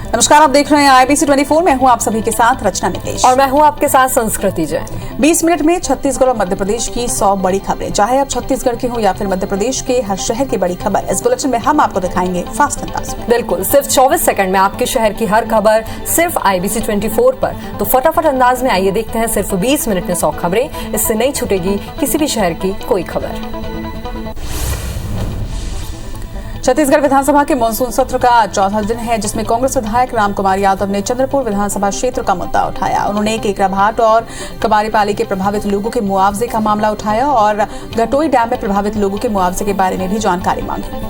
नमस्कार, आप देख रहे हैं IBC 24। मैं हूं आप सभी के साथ रचना नितेश और मैं हूं आपके साथ संस्कृति जैन। 20 मिनट में छत्तीसगढ़ और मध्य प्रदेश की 100 बड़ी खबरें। चाहे आप छत्तीसगढ़ के हो या फिर मध्य प्रदेश के हर शहर की बड़ी खबर, इस बुलेटिन में हम आपको दिखाएंगे फास्ट अंदाज में। बिल्कुल, सिर्फ 24 सेकंड में आपके शहर की हर खबर सिर्फ IBC 24 पर। तो फटाफट अंदाज में आइए देखते हैं सिर्फ 20 मिनट में 100 खबरें। इससे नहीं छूटेगी किसी भी शहर की कोई खबर। छत्तीसगढ़ विधानसभा के मानसून सत्र का आज चौथा दिन है, जिसमें कांग्रेस विधायक रामकुमार यादव ने चंद्रपुर विधानसभा क्षेत्र का मुद्दा उठाया। उन्होंने केकराभाट और कबारीपाली के प्रभावित लोगों के मुआवजे का मामला उठाया और घटोई डैम में प्रभावित लोगों के मुआवजे के बारे में भी जानकारी मांगी।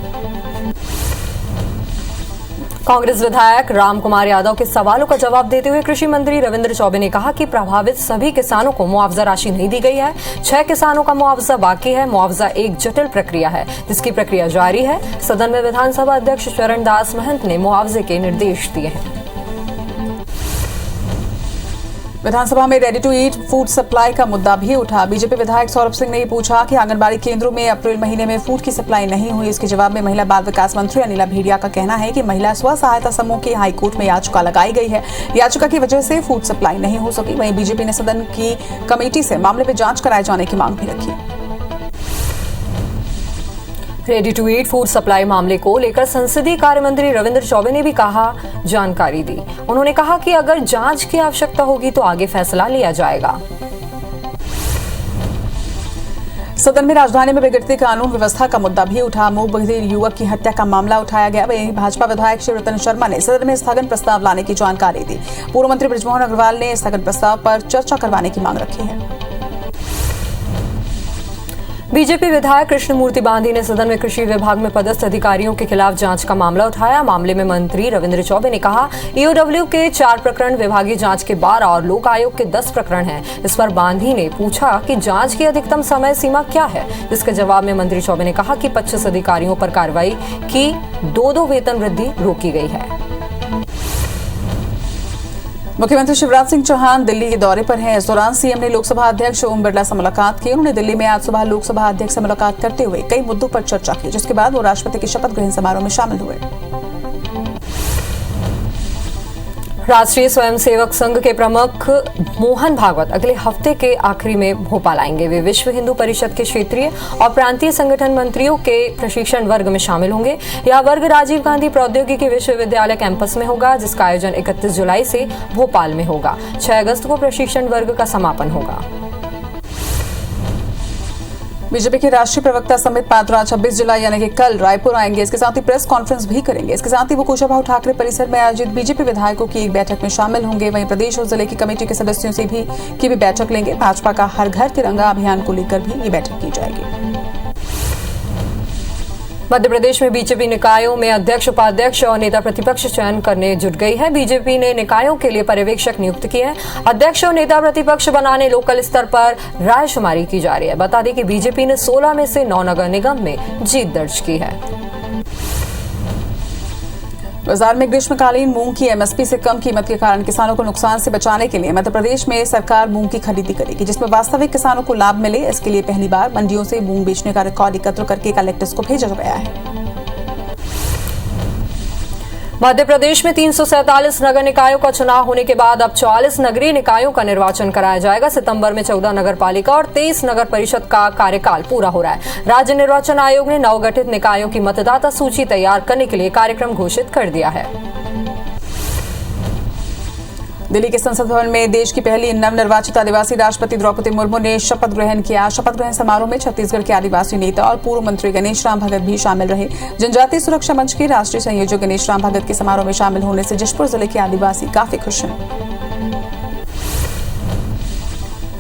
कांग्रेस विधायक रामकुमार यादव के सवालों का जवाब देते हुए कृषि मंत्री रविंद्र चौबे ने कहा कि प्रभावित सभी किसानों को मुआवजा राशि नहीं दी गई है। 6 किसानों का मुआवजा बाकी है। मुआवजा एक जटिल प्रक्रिया है, जिसकी प्रक्रिया जारी है। सदन में विधानसभा अध्यक्ष चरण दास महंत ने मुआवजे के निर्देश दिए हैं। विधानसभा में ready to eat food supply का मुद्दा भी उठा। बीजेपी विधायक सौरभ सिंह ने पूछा कि आंगनबाड़ी केंद्रों में अप्रैल महीने में फूड की सप्लाई नहीं हुई। इसके जवाब में महिला बाल विकास मंत्री अनिला भेड़िया का कहना है कि महिला स्व सहायता समूह की हाईकोर्ट में याचिका लगाई गई है। याचिका की वजह से फूड सप्लाई नहीं हो सकी। वहीं बीजेपी ने सदन की कमेटी से मामले में जांच कराए जाने की मांग भी रखी। Ready to eat food supply मामले को लेकर संसदीय कार्य मंत्री रविंद्र चौबे ने भी जानकारी दी। उन्होंने कहा कि अगर जांच की आवश्यकता होगी तो आगे फैसला लिया जाएगा। सदन में राजधानी में बिगड़ती कानून व्यवस्था का मुद्दा भी उठा। मूक बधिर युवक की हत्या का मामला उठाया गया। वहीं भाजपा विधायक शिवरतन शर्मा ने सदन में स्थगन प्रस्ताव लाने की जानकारी दी। पूर्व मंत्री बृजमोहन अग्रवाल ने स्थगन प्रस्ताव पर चर्चा करवाने की मांग रखी है। बीजेपी विधायक कृष्णमूर्ति बांधी ने सदन में कृषि विभाग में पदस्थ अधिकारियों के खिलाफ जांच का मामला उठाया। मामले में मंत्री रविंद्र चौबे ने कहा, EOW के 4 प्रकरण, विभागीय जांच के 12 और लोक आयोग के 10 प्रकरण हैं। इस पर बांधी ने पूछा कि जांच की अधिकतम समय सीमा क्या है, जिसके जवाब में मंत्री चौबे ने कहा कि 25 अधिकारियों पर कार्रवाई की 2-2 वेतन वृद्धि रोकी गई है। मुख्यमंत्री शिवराज सिंह चौहान दिल्ली के दौरे पर हैं। इस दौरान सीएम ने लोकसभा अध्यक्ष ओम बिरला से मुलाकात की। उन्होंने दिल्ली में आज सुबह लोकसभा अध्यक्ष से मुलाकात करते हुए कई मुद्दों पर चर्चा की, जिसके बाद वो राष्ट्रपति के शपथ ग्रहण समारोह में शामिल हुए। राष्ट्रीय स्वयंसेवक संघ के प्रमुख मोहन भागवत अगले हफ्ते के आखिरी में भोपाल आएंगे। वे विश्व हिंदू परिषद के क्षेत्रीय और प्रांतीय संगठन मंत्रियों के प्रशिक्षण वर्ग में शामिल होंगे। यह वर्ग राजीव गांधी प्रौद्योगिकी विश्वविद्यालय कैंपस में होगा, जिसका आयोजन 31 जुलाई से भोपाल में होगा। 6 अगस्त को प्रशिक्षण वर्ग का समापन होगा। बीजेपी के राष्ट्रीय प्रवक्ता समित पात्रा 26 जुलाई यानी कि कल रायपुर आएंगे। इसके साथ ही प्रेस कॉन्फ्रेंस भी करेंगे। इसके साथ ही वो कुशाभाऊ ठाकरे परिसर में आयोजित बीजेपी विधायकों की एक बैठक में शामिल होंगे। वहीं प्रदेश और जिले की कमेटी के सदस्यों से भी बैठक लेंगे। भाजपा का हर घर तिरंगा अभियान को लेकर भी ये बैठक की जाएगी। मध्य प्रदेश में बीजेपी निकायों में अध्यक्ष, उपाध्यक्ष और नेता प्रतिपक्ष चयन करने जुट गई है। बीजेपी ने निकायों के लिए पर्यवेक्षक नियुक्त किए हैं। अध्यक्ष और नेता प्रतिपक्ष बनाने लोकल स्तर पर रायशुमारी की जा रही है। बता दें कि बीजेपी ने 16 में से 9 नगर निगम में जीत दर्ज की है। बाजार में ग्रीष्मकालीन मूंग की MSP से कम कीमत के कारण किसानों को नुकसान से बचाने के लिए मध्य प्रदेश में सरकार मूंग की खरीदी करेगी, जिसमें वास्तविक किसानों को लाभ मिले। इसके लिए पहली बार मंडियों से मूंग बेचने का रिकॉर्ड एकत्र करके कलेक्टर्स को भेजा गया है। मध्य प्रदेश में 347 नगर निकायों का चुनाव होने के बाद अब 44 नगरीय निकायों का निर्वाचन कराया जाएगा। सितंबर में 14 नगर पालिका और 23 नगर परिषद का कार्यकाल पूरा हो रहा है। राज्य निर्वाचन आयोग ने नवगठित निकायों की मतदाता सूची तैयार करने के लिए कार्यक्रम घोषित कर दिया है। दिल्ली के संसद भवन में देश की पहली नवनिर्वाचित आदिवासी राष्ट्रपति द्रौपदी मुर्मू ने शपथ ग्रहण किया। शपथ ग्रहण समारोह में छत्तीसगढ़ के आदिवासी नेता और पूर्व मंत्री गणेश राम भगत भी शामिल रहे। जनजातीय सुरक्षा मंच के राष्ट्रीय संयोजक गणेश राम भगत के समारोह में शामिल होने से जशपुर जिले के आदिवासी काफी खुश हैं।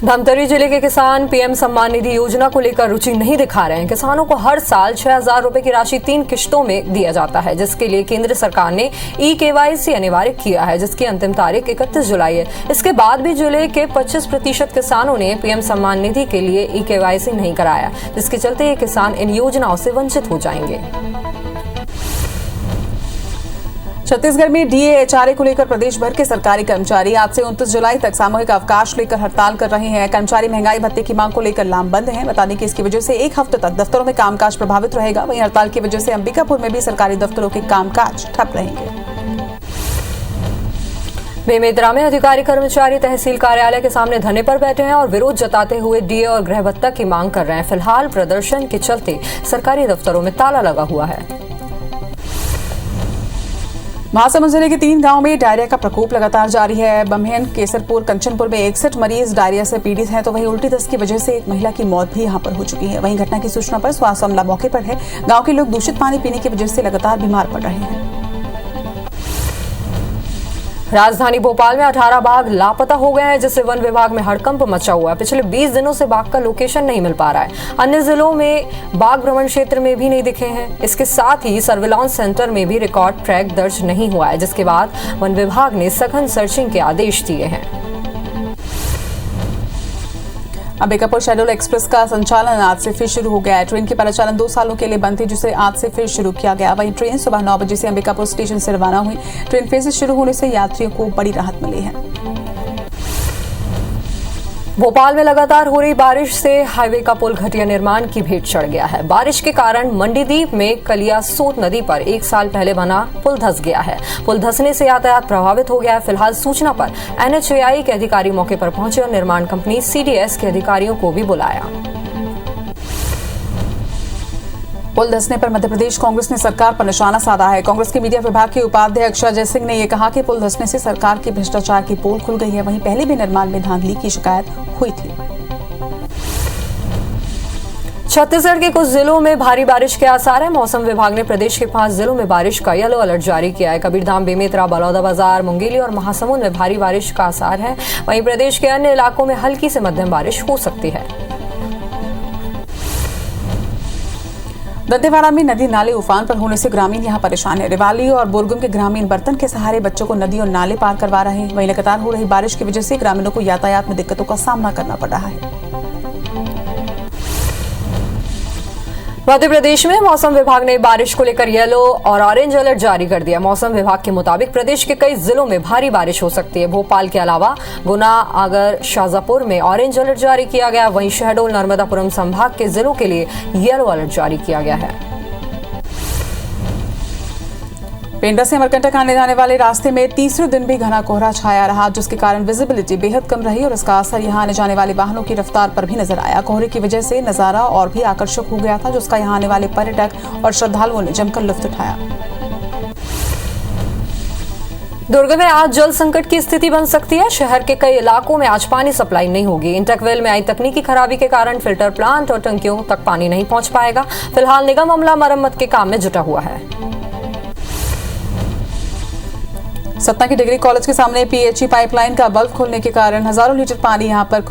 धमतरी जिले के किसान PM सम्मान निधि योजना को लेकर रुचि नहीं दिखा रहे हैं। किसानों को हर साल 6,000 रुपए की राशि 3 किश्तों में दिया जाता है, जिसके लिए केंद्र सरकार ने EKYC अनिवार्य किया है, जिसकी अंतिम तारीख 31 जुलाई है। इसके बाद भी जिले के 25% किसानों ने PM सम्मान निधि के लिए EKYC नहीं कराया, जिसके चलते ये किसान इन योजनाओं से वंचित हो जाएंगे। छत्तीसगढ़ में DA HRA को लेकर प्रदेश भर के सरकारी कर्मचारी आज से 29 जुलाई तक सामूहिक अवकाश लेकर हड़ताल कर रहे हैं। कर्मचारी महंगाई भत्ते की मांग को लेकर लामबंद हैं। बता दें कि इसकी वजह से 1 हफ्ते तक दफ्तरों में कामकाज प्रभावित रहेगा। वहीं हड़ताल की वजह से अंबिकापुर में भी सरकारी दफ्तरों के कामकाज ठप रहेंगे। बेमेतरा में अधिकारी कर्मचारी तहसील कार्यालय के सामने धरने पर बैठे हैं और विरोध जताते हुए डीए और गृह भत्ता की मांग कर रहे हैं। फिलहाल प्रदर्शन के चलते सरकारी दफ्तरों में ताला लगा हुआ है। महासमुंद जिले के 3 गांवों में डायरिया का प्रकोप लगातार जारी है। बम्हेन, केसरपुर, कंचनपुर में 61 मरीज डायरिया से पीड़ित हैं, तो वहीं उल्टी दस्त की वजह से एक महिला की मौत भी यहां पर हो चुकी है। वहीं घटना की सूचना पर स्वास्थ्य अमला मौके पर है। गांव के लोग दूषित पानी पीने की वजह से लगातार बीमार पड़ रहे हैं। राजधानी भोपाल में 18 बाघ लापता हो गए हैं, जिससे वन विभाग में हड़कंप मचा हुआ है। पिछले 20 दिनों से बाघ का लोकेशन नहीं मिल पा रहा है। अन्य जिलों में बाघ भ्रमण क्षेत्र में भी नहीं दिखे हैं। इसके साथ ही सर्विलांस सेंटर में भी रिकॉर्ड ट्रैक दर्ज नहीं हुआ है, जिसके बाद वन विभाग ने सघन सर्चिंग के आदेश दिए हैं। अंबिकापुर शेड्यूल एक्सप्रेस का संचालन आज से फिर शुरू हो गया है। ट्रेन की परिचालन 2 सालों के लिए बंद थी, जिसे आज से फिर शुरू किया गया। वहीं ट्रेन सुबह 9 बजे से अंबिकापुर स्टेशन से रवाना हुई। ट्रेन फिर से शुरू होने से यात्रियों को बड़ी राहत मिली है। भोपाल में लगातार हो रही बारिश से हाईवे का पुल घटिया निर्माण की भेंट चढ़ गया है। बारिश के कारण मंडीदीप में कलियासोत नदी पर 1 साल पहले बना पुल धंस गया है। पुल धंसने से यातायात प्रभावित हो गया है। फिलहाल सूचना पर NHAI के अधिकारी मौके पर पहुंचे और निर्माण कंपनी CDS के अधिकारियों को भी बुलाया। पुल धंसने पर मध्य प्रदेश कांग्रेस ने सरकार पर निशाना साधा है। कांग्रेस के मीडिया विभाग के उपाध्यक्ष अजय सिंह ने यह कहा कि पुल धंसने से सरकार की भ्रष्टाचार की पोल खुल गई है। वहीं पहले भी निर्माण में धांधली की शिकायत हुई थी। छत्तीसगढ़ के कुछ जिलों में भारी बारिश के आसार है। मौसम विभाग ने प्रदेश के 5 जिलों में बारिश का येलो अलर्ट जारी किया है। कबीरधाम, बेमेतरा, बलौदाबाजार, मुंगेली और महासमुंद में भारी बारिश का आसार है। वहीं प्रदेश के अन्य इलाकों में हल्की से मध्यम बारिश हो सकती है। दंतेवाड़ा में नदी नाले उफान पर होने से ग्रामीण यहां परेशान है। रिवाली और बुरगुम के ग्रामीण बर्तन के सहारे बच्चों को नदी और नाले पार करवा रहे हैं। वहीं लगातार हो रही बारिश की वजह से ग्रामीणों को यातायात में दिक्कतों का सामना करना पड़ रहा है। मध्य प्रदेश में मौसम विभाग ने बारिश को लेकर येलो और ऑरेंज अलर्ट जारी कर दिया। मौसम विभाग के मुताबिक प्रदेश के कई जिलों में भारी बारिश हो सकती है। भोपाल के अलावा गुना, आगर, शाजापुर में ऑरेंज अलर्ट जारी किया गया। वहीं शहडोल, नर्मदापुरम संभाग के जिलों के लिए येलो अलर्ट जारी किया गया है। पेंड्रा से अमरकंटक आने जाने वाले रास्ते में तीसरे दिन भी घना कोहरा छाया रहा, जिसके कारण विजिबिलिटी बेहद कम रही और इसका असर यहां आने जाने वाले वाहनों की रफ्तार पर भी नजर आया। कोहरे की वजह से नजारा और भी आकर्षक हो गया था, जिसका यहां आने वाले पर्यटक और श्रद्धालुओं ने जमकर लुत्फ उठाया। दुर्ग में आज जल संकट की स्थिति बन सकती है। शहर के कई इलाकों में आज पानी सप्लाई नहीं होगी। इंटकवेल में आई तकनीकी खराबी के कारण फिल्टर प्लांट और टंकियों तक पानी नहीं पहुंच पाएगा। फिलहाल निगम अमला मरम्मत के काम में जुटा हुआ है। सतना के डिग्री कॉलेज के सामने PHE पाइपलाइन का बल्ब खोलने के कारण हजारों लीटर पानी यहां पर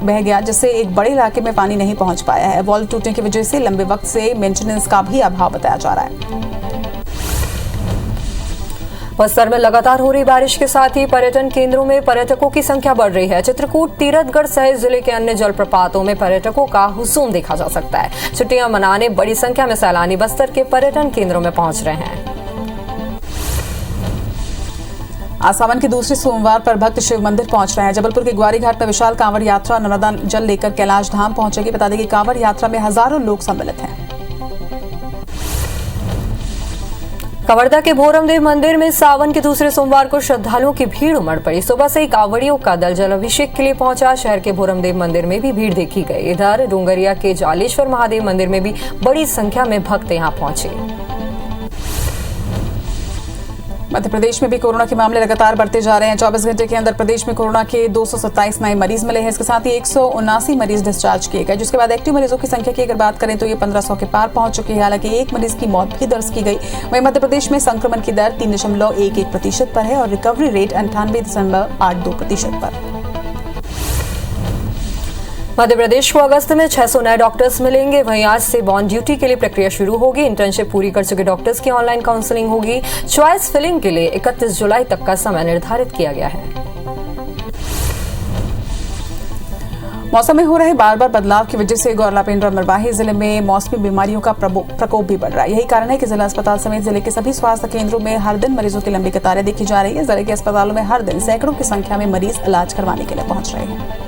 बह गया, जिससे एक बड़े इलाके में पानी नहीं पहुंच पाया है। वॉल्व टूटने की वजह से लंबे वक्त से मेंटेनेंस का भी अभाव बताया जा रहा है। बस्तर में लगातार हो रही बारिश के साथ ही पर्यटन केंद्रों में पर्यटकों की संख्या बढ़ रही है। चित्रकूट, तीरथगढ़ सहित जिले के अन्य जलप्रपातों में पर्यटकों का हुजूम देखा जा सकता है। छुट्टियां मनाने बड़ी संख्या में सैलानी बस्तर के पर्यटन केंद्रों में पहुंच रहे हैं। आज सावन के दूसरे सोमवार पर भक्त शिव मंदिर पहुंच रहे हैं। जबलपुर के ग्वारी घाट में विशाल कांवड़ यात्रा नर्मदा जल लेकर कैलाश धाम पहुंचेगी। बता दें कि कांवड़ यात्रा में हजारों लोग सम्मिलित हैं। कवर्धा के भोरमदेव मंदिर में सावन के दूसरे सोमवार को श्रद्धालुओं की भीड़ उमड़ पड़ी। सुबह से ही कांवड़ियों का दल जल अभिषेक के लिए पहुंचा। शहर के भोरमदेव मंदिर में भी भीड़ देखी गई। इधर डूंगरिया के जालेश्वर महादेव मंदिर में भी बड़ी संख्या में भक्त यहां पहुंचे। मध्य प्रदेश में भी कोरोना के मामले लगातार बढ़ते जा रहे हैं। 24 घंटे के अंदर प्रदेश में कोरोना के 227 नए मरीज मिले हैं। इसके साथ ही 179 मरीज डिस्चार्ज किए गए, जिसके बाद एक्टिव मरीजों की संख्या की अगर बात करें तो ये 1500 के पार पहुंच चुकी है। हालांकि एक मरीज की मौत भी दर्ज की गई। वहीं मध्य प्रदेश में संक्रमण की दर 3.11% पर है और रिकवरी रेट 98.82% पर। मध्य प्रदेश को अगस्त में 600 नए डॉक्टर्स मिलेंगे। वहीं आज से बॉन ड्यूटी के लिए प्रक्रिया शुरू होगी। इंटर्नशिप पूरी कर चुके डॉक्टर्स की ऑनलाइन काउंसलिंग होगी। चॉइस फिलिंग के लिए 31 जुलाई तक का समय निर्धारित किया गया है। मौसम में हो रहे बार बार बदलाव की वजह से गौरला, पेंड्रा, मरवाही जिले में मौसमी बीमारियों का प्रकोप भी बढ़ रहा है। यही कारण है कि जिला अस्पताल समेत जिले के सभी स्वास्थ्य केंद्रों में हर दिन मरीजों की लंबी कतारें देखी जा रही है। जिले के अस्पतालों में हर दिन सैकड़ों की संख्या में मरीज इलाज करवाने के लिए पहुंच रहे हैं।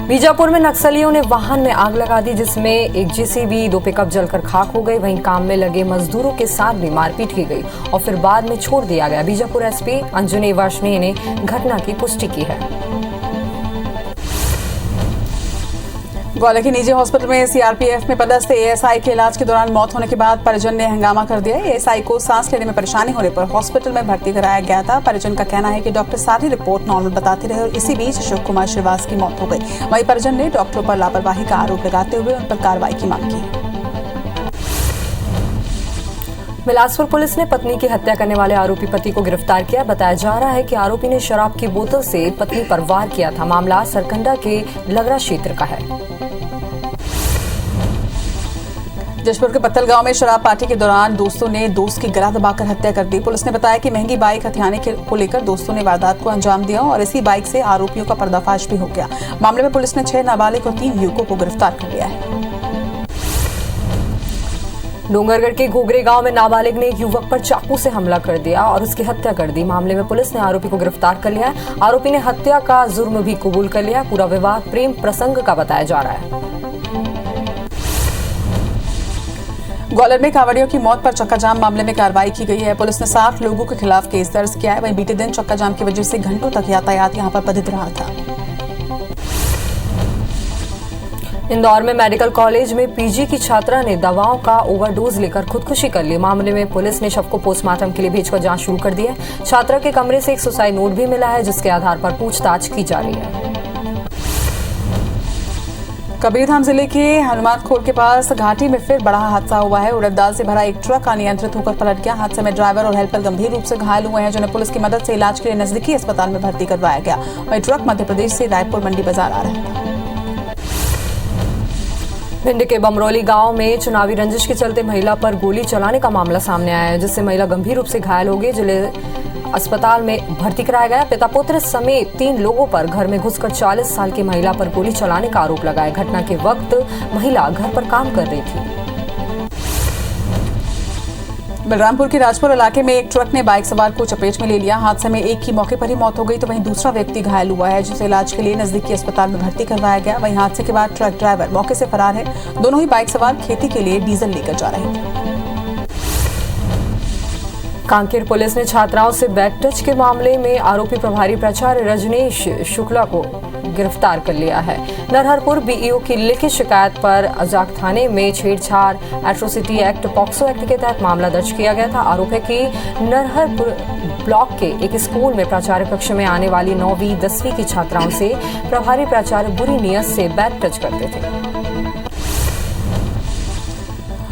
बीजापुर में नक्सलियों ने वाहन में आग लगा दी, जिसमें एक जेसीबी, 2 पिकअप जलकर खाक हो गई। वहीं काम में लगे मजदूरों के साथ भी मारपीट की गई और फिर बाद में छोड़ दिया गया। बीजापुर एसपी अंजनी वार्ष्णेय ने घटना की पुष्टि की है। ग्वालियर के निजी हॉस्पिटल में सीआरपीएफ में पदस्थ एएसआई के इलाज के दौरान मौत होने के बाद परिजन ने हंगामा कर दिया। एएसआई को सांस लेने में परेशानी होने पर हॉस्पिटल में भर्ती कराया गया था। परिजन का कहना है कि डॉक्टर सारी रिपोर्ट नॉर्मल बताते रहे और इसी बीच अशोक कुमार श्रीवास की मौत हो गई। वहीं परिजन ने डॉक्टरों पर लापरवाही का आरोप लगाते हुए उन पर कार्रवाई की मांग की। बिलासपुर पुलिस ने पत्नी की हत्या करने वाले आरोपी पति को गिरफ्तार किया। बताया जा रहा है कि आरोपी ने शराब की बोतल से पत्नी पर वार किया था। मामला सरकंडा के लगरा क्षेत्र का है। जशपुर के पत्तल गांव में शराब पार्टी के दौरान दोस्तों ने दोस्त की गला दबाकर हत्या कर दी। पुलिस ने बताया कि महंगी बाइक हथियाने को लेकर दोस्तों ने वारदात को अंजाम दिया और इसी बाइक से आरोपियों का पर्दाफाश भी हो गया। मामले में पुलिस ने 6 नाबालिग और 3 युवकों को गिरफ्तार कर लिया है। डोंगरगढ़ के घोगरे गांव में नाबालिग ने एक युवक पर चाकू से हमला कर दिया और उसकी हत्या कर दी। मामले में पुलिस ने आरोपी को गिरफ्तार कर लिया है। आरोपी ने हत्या का जुर्म भी कबूल कर लिया। पूरा विवाद प्रेम प्रसंग का बताया जा रहा है। ग्वालियर में कांवड़ियों की मौत पर चक्काजाम मामले में कार्रवाई की गई है। पुलिस ने 60 लोगों के खिलाफ केस दर्ज किया है। वहीं बीते दिन चक्काजाम की वजह से घंटों तक यातायात यहां पर बाधित रहा था। इंदौर में मेडिकल कॉलेज में पीजी की छात्रा ने दवाओं का ओवरडोज लेकर खुदकुशी कर ली। मामले में पुलिस ने शव को पोस्टमार्टम के लिए भेजकर जांच शुरू कर दी है। छात्रा के कमरे से एक सुसाइड नोट भी मिला है, जिसके आधार पर पूछताछ की जा रही है। कबीरधाम जिले के हनुमानखोर के पास घाटी में फिर बड़ा हादसा हुआ है। उड़द दाल से भरा एक ट्रक अनियंत्रित होकर पलट गया। हादसे में ड्राइवर और हेल्पर गंभीर रूप से घायल हुए हैं, जिन्हें पुलिस की मदद से इलाज के लिए नजदीकी अस्पताल में भर्ती करवाया गया। वहीं ट्रक मध्य प्रदेश से रायपुर मंडी बाजार आ रहा था। भिंड के बमरौली गांव में चुनावी रंजिश के चलते महिला पर गोली चलाने का मामला सामने आया है, जिससे महिला गंभीर रूप से घायल हो गई, जिन्हें अस्पताल में भर्ती कराया गया। पिता पुत्र समेत 3 लोगों पर घर में घुसकर 40 साल की महिला पर गोली चलाने का आरोप लगाया। घटना के वक्त महिला घर पर काम कर रही थी। बलरामपुर के राजपुर इलाके में एक ट्रक ने बाइक सवार को चपेट में ले लिया। हादसे में एक की मौके पर ही मौत हो गई, तो वहीं दूसरा व्यक्ति घायल हुआ है, जिसे इलाज के लिए नजदीकी अस्पताल में भर्ती करवाया गया। वहीं हादसे के बाद ट्रक ड्राइवर मौके से फरार है। दोनों ही बाइक सवार खेती के लिए डीजल लेकर जा रहे थे। कांकेर पुलिस ने छात्राओं से बैक टच के मामले में आरोपी प्रभारी प्राचार्य रजनीश शुक्ला को गिरफ्तार कर लिया है। नरहरपुर बीईओ की लिखित शिकायत पर अजाक थाने में छेड़छाड़, एट्रोसिटी एक्ट, पॉक्सो एक्ट के तहत मामला दर्ज किया गया था। आरोप है कि नरहरपुर ब्लॉक के एक स्कूल में प्राचार्य कक्ष में आने वाली 9वीं 10वीं की छात्राओं से प्रभारी प्राचार्य बुरी नीयत से बैक टच करते थे।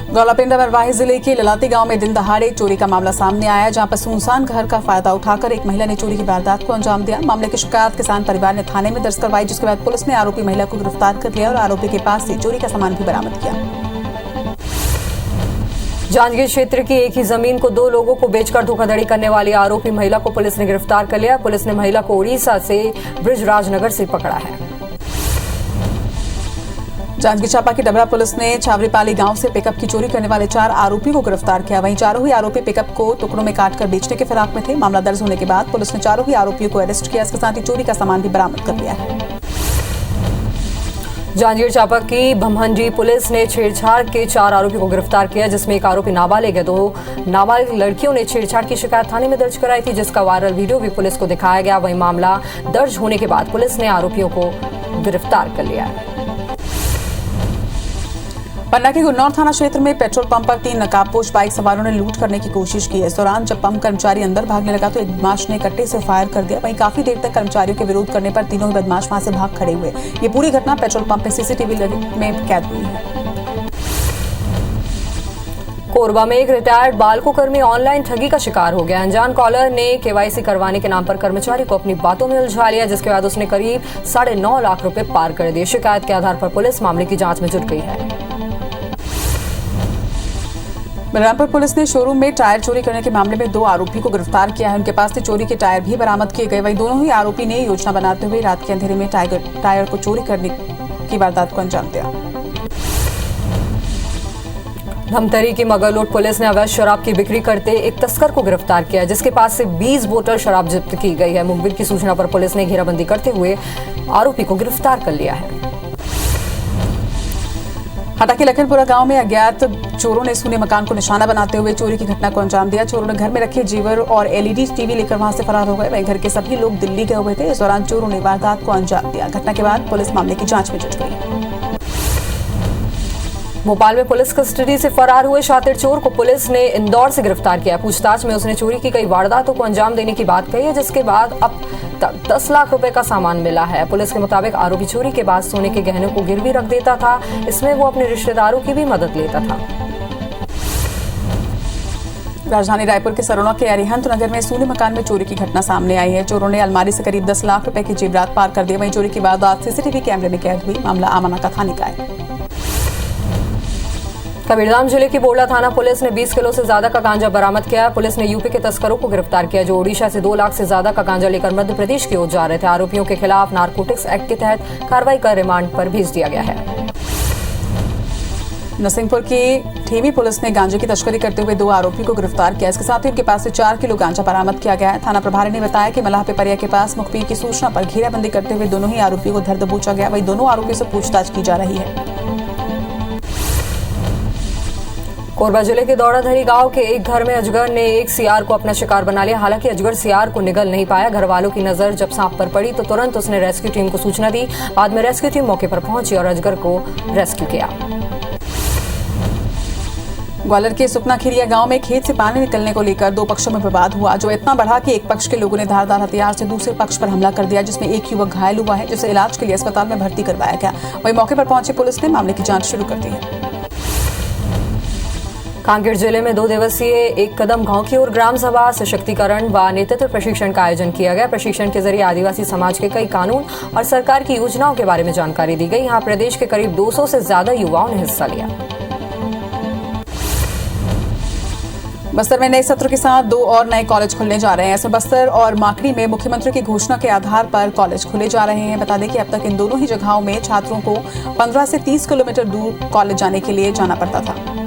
गौलापिंडा बरवाही जिले के ललाती गांव में दिन दहाड़े चोरी का मामला सामने आया, जहां पर सुनसान घर का फायदा उठाकर एक महिला ने चोरी की वारदात को अंजाम दिया। मामले की शिकायत किसान परिवार ने थाने में दर्ज करवाई, जिसके बाद पुलिस ने आरोपी महिला को गिरफ्तार कर लिया और आरोपी के पास से चोरी का सामान भी बरामद किया। जांजगीर क्षेत्र की एक ही जमीन को 2 लोगों को बेचकर धोखाधड़ी करने वाली आरोपी महिला को पुलिस ने गिरफ्तार कर लिया। पुलिस ने महिला को उड़ीसा से ब्रिजराजनगर से पकड़ा है। जांजगीर चांपा की डबरा पुलिस ने छावरीपाली गांव से पिकअप की चोरी करने वाले 4 आरोपियों को गिरफ्तार किया। वहीं चारों ही आरोपी पिकअप को टुकड़ों में काटकर बेचने के फिराक में थे। मामला दर्ज होने के बाद पुलिस ने चारों ही आरोपियों को अरेस्ट किया। इसके साथ ही चोरी का सामान भी बरामद कर लिया है। जांजगीर चांपा की भमहंडी पुलिस ने छेड़छाड़ के 4 आरोपियों को गिरफ्तार किया, जिसमें एक आरोपी नाबालिग है। 2 नाबालिग लड़कियों ने छेड़छाड़ की शिकायत थाने में दर्ज कराई थी, जिसका वायरल वीडियो भी पुलिस को दिखाया गया। वहीं मामला दर्ज होने के बाद पुलिस ने आरोपियों को गिरफ्तार कर लिया है। पन्ना के गुन्नौर थाना क्षेत्र में पेट्रोल पंप पर 3 नकाबपोश बाइक सवारों ने लूट करने की कोशिश की। इस दौरान जब पंप कर्मचारी अंदर भागने लगा तो एक बदमाश ने कट्टे से फायर कर दिया। वहीं काफी देर तक कर्मचारियों के विरोध करने पर तीनों ही बदमाश वहां से भाग खड़े हुए। ये पूरी घटना पेट्रोल पंप में सीसीटीवी में कैद हुई है। कोरबा में एक रिटायर्ड बालको कर्मी ऑनलाइन ठगी का शिकार हो गया। अनजान कॉलर ने केवाईसी करवाने के नाम पर कर्मचारी को अपनी बातों में उलझा लिया, जिसके बाद उसने करीब 9.5 लाख रुपए पार कर दिए। शिकायत के आधार पर पुलिस मामले की जांच में जुट गई है। बलरामपुर पुलिस ने शोरूम में टायर चोरी करने के मामले में 2 आरोपी को गिरफ्तार किया है। उनके पास से चोरी के टायर भी बरामद किए गए। वहीं दोनों ही आरोपी ने योजना बनाते हुए रात के अंधेरे में टायर को चोरी करने की वारदात को अंजाम दिया। धमतरी की मगरलोड पुलिस ने अवैध शराब की बिक्री करते एक तस्कर को गिरफ्तार किया, जिसके पास से 20 बोतल शराब जब्त की गई है। मुखबिर की सूचना पर पुलिस ने घेराबंदी करते हुए आरोपी को गिरफ्तार कर लिया है। हटा के लखनपुरा गांव में अज्ञात चोरों ने सूने मकान को निशाना बनाते हुए चोरी की घटना को अंजाम दिया। चोरों ने घर में रखे जेवर और एलईडी टीवी लेकर वहां से फरार हो गए। वहीं घर के सभी लोग दिल्ली गए हुए थे। इस दौरान चोरों ने वारदात को अंजाम दिया। घटना के बाद पुलिस मामले की जांच में जुट गई। भोपाल में पुलिस कस्टडी से फरार हुए शातिर चोर को पुलिस ने इंदौर से गिरफ्तार किया। पूछताछ में उसने चोरी की कई वारदातों को अंजाम देने की बात कही है, जिसके बाद अब तक 10 लाख रुपए का सामान मिला है। पुलिस के मुताबिक आरोपी चोरी के बाद सोने के गहनों को गिरवी रख देता था। इसमें वो अपने रिश्तेदारों की भी मदद लेता था। राजधानी रायपुर के सरोना के अरिहंत नगर में सूने मकान में चोरी की घटना सामने आई है। चोरों ने अलमारी से करीब 10 लाख रुपए की जेवरात पार कर दिए। वहीं चोरी की वारदात सीसीटीवी कैमरे में कैद हुई। मामला आमना का थाने का है। कबीरधाम जिले की बोड़ला थाना पुलिस ने 20 किलो से ज्यादा का गांजा बरामद किया। पुलिस ने यूपी के तस्करों को गिरफ्तार किया, जो ओडिशा से 2 लाख से ज्यादा का गांजा लेकर मध्य प्रदेश की ओर जा रहे थे। आरोपियों के खिलाफ नारकोटिक्स एक्ट के तहत कार्रवाई कर रिमांड पर भेज दिया गया है। नरसिंहपुर की ठेमी पुलिस ने गांजे की तस्करी करते हुए 2 आरोपियों को गिरफ्तार किया। इसके साथ ही उनके पास से 4 किलो गांजा बरामद किया गया है। थाना प्रभारी ने बताया कि मलाह पिपरिया के पास मुखबिर की सूचना पर घेराबंदी करते हुए दोनों ही आरोपियों को धर दबोचा गया। वहीं दोनों आरोपियों से पूछताछ की जा रही है। कोरबा जिले के दौड़ाधरी गांव के एक घर में अजगर ने एक सियार को अपना शिकार बना लिया। हालांकि अजगर सियार को निगल नहीं पाया। घर वालों की नजर जब सांप पर पड़ी तो तुरंत उसने रेस्क्यू टीम को सूचना दी। बाद में रेस्क्यू टीम मौके पर पहुंची और अजगर को रेस्क्यू किया। ग्वालियर के सुपना खिरिया गांव में खेत से पानी निकलने को लेकर 2 पक्षों में विवाद हुआ, जो इतना बढ़ा कि एक पक्ष के लोगों ने धारदार हथियार से दूसरे पक्ष पर हमला कर दिया, जिसमें एक युवक घायल हुआ है, जिसे इलाज के लिए अस्पताल में भर्ती करवाया गया। वहीं मौके पर पहुंची पुलिस ने मामले की जांच शुरू कर दी है। कांकेर जिले में 2 दिवसीय एक कदम गांव की ओर ग्राम सभा, सशक्तिकरण व नेतृत्व प्रशिक्षण का आयोजन किया गया। प्रशिक्षण के जरिए आदिवासी समाज के कई कानून और सरकार की योजनाओं के बारे में जानकारी दी गई। यहाँ प्रदेश के करीब 200 से ज्यादा युवाओं ने हिस्सा लिया। बस्तर में नए सत्र के साथ 2 और नए कॉलेज खुलने जा रहे हैं। ऐसे बस्तर और माकड़ी में मुख्यमंत्री की घोषणा के आधार पर कॉलेज खुले जा रहे हैं। बता दें कि अब तक इन दोनों ही जगहों में छात्रों को 15 से 30 किलोमीटर दूर कॉलेज जाने के लिए जाना पड़ता था।